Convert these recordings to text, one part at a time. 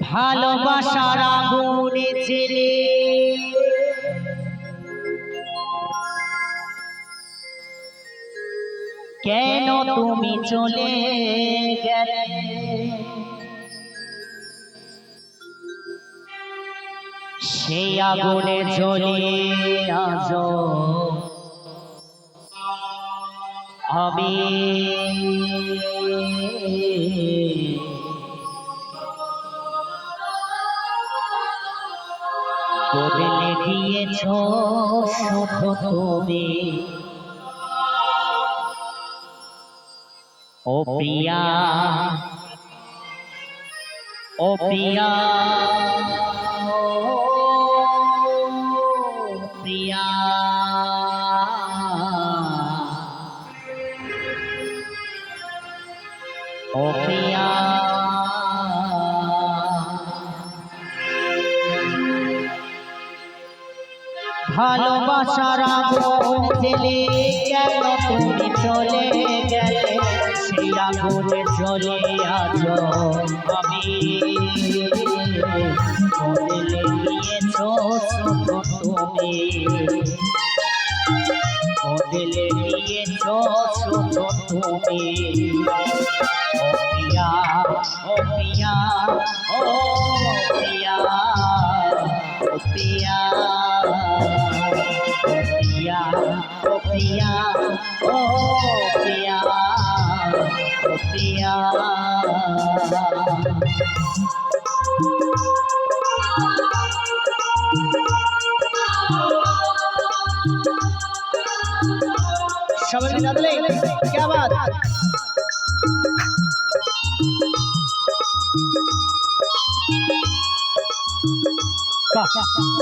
ভালোবাসার আগুনে জ্বেলে কেন তুমি চলে গেলে? সেই আগুনে জ্বলে আজ আমি বদলে দিয়েছ শুধু তুমি। ও প্রিয়া, ও প্রিয়া, প্রিয়া, ও প্রিয়া, ভালোবাসার আগুন জ্বেলে কেন তুমি চলে গেলে? সেই আগুনে জ্বলে আজ আমি বদলে দিয়েছ শুধু তুমি। বদলে দিয়েছ শুধু তুমি। ও প্রিয়া, ও প্রিয়া, ও প্রিয়া, ও প্রিয়া, প্রিয়া, ও প্রিয়া, ও প্রিয়া, ও প্রিয়া। সবাই মিলে क्या बात,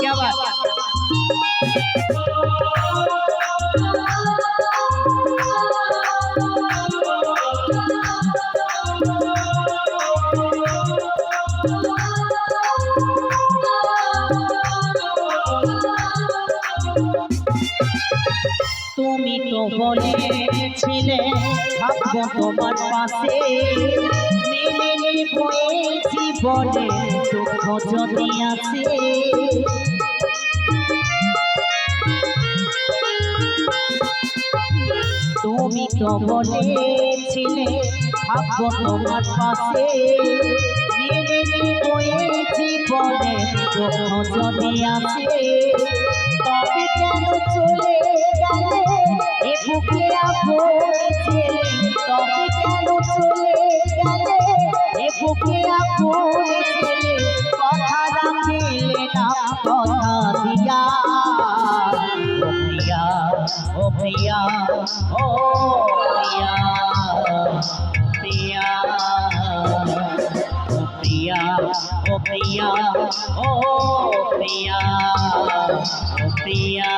क्या बात। তুমি তো বলেছিলে থাকবো তোমার পাশে, মেনে নিব এই জীবনে দুঃখ যদি আছে। তুমি তো বলেছিলে থাকবো তোমার পাশে, মেনে নিব এই জীবনে দুঃখ যদি আছে। তবে কেন চলে গেলে এ বুকে আগুন জ্বেলে? তবে কেন চলে গেলে এ বুকে আগুন জ্বেলে? কথা রাখিলে না কথা দিয়া। ও প্রিয়া, ও প্রিয়া, প্রিয়া, ও প্রিয়া, ও প্রিয়া, ও প্রিয়া, ও प्रिया।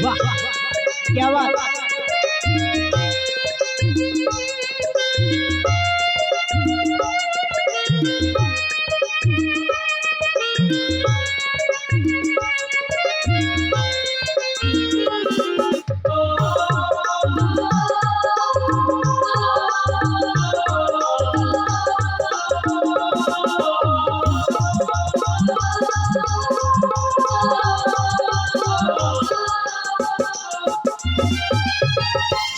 वाह क्या बात।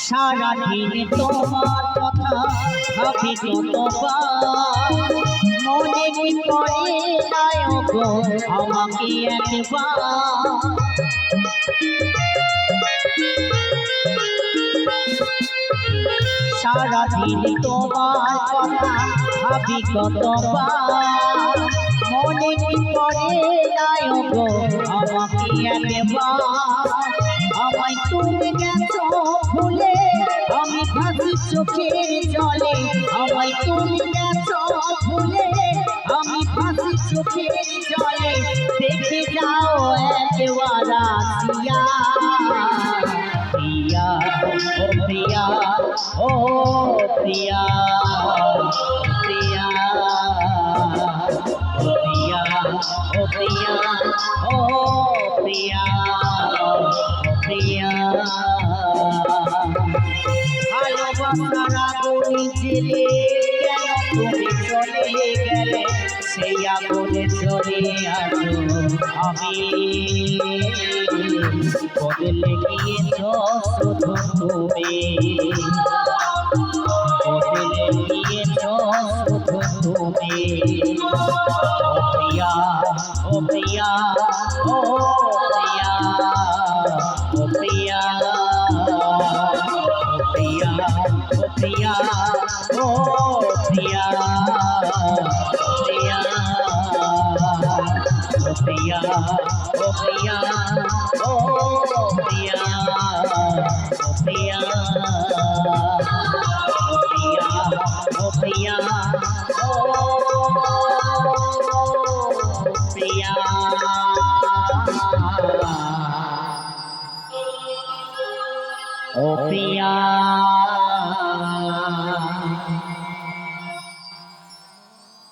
সারা দিন তোমার কথা ভাবি কতবার, মনে কি পড়ে নাই গো আমাকে একবার। সারা দিন তোমার কথা ভাবি কতবার, মনে কি পড়ে নাই গো আমাকে একবার। আমায় তুমি গেছো ভুলে আমি ভাসি চোখের জলে। আমায় তুমি গেছো ভুলে আমি ভাসি চোখের জলে। দেখে যাও একবার আসিয়া। প্রিয়া, ও প্রিয়া, ও প্রিয়া, প্রিয়া, ও প্রিয়া, ও প্রিয়া, ও প্রিয়া, প্রিয়া। ভালোবাসার আগুন জেলে কেন তুমি চলে গেলে সেই আগুনে জ্বলে আছো আমি বদলে গিয়েছ শুধু তুমি বদলে গিয়েছ শুধু তুমি ও প্রিয়া ও প্রিয়া ও প্রিয়া ও প্রিয়া প্রিয়া ও প্রিয়া প্রিয়া ও প্রিয়া ও প্রিয়া ও প্রিয়া ও প্রিয়া ও প্রিয়া ও প্রিয়া ও প্রিয়া